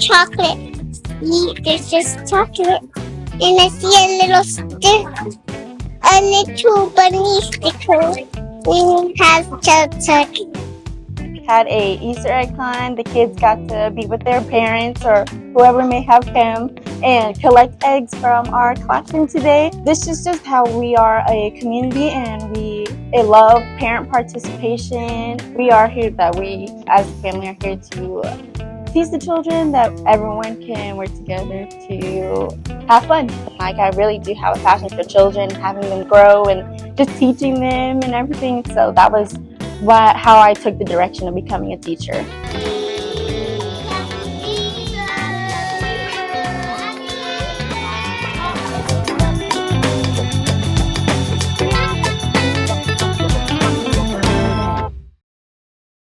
chocolate. There's just chocolate. And I see a little bunny sticker. We have chocolate. Had a Easter egg hunt. The kids got to be with their parents or whoever may have come and collect eggs from our classroom today. This is just how we are a community, and we love parent participation. We are here that we as a family are here to teach the children that everyone can work together to have fun. Like, I really do have a passion for children, having them grow and just teaching them and everything. So that was how I took the direction of becoming a teacher.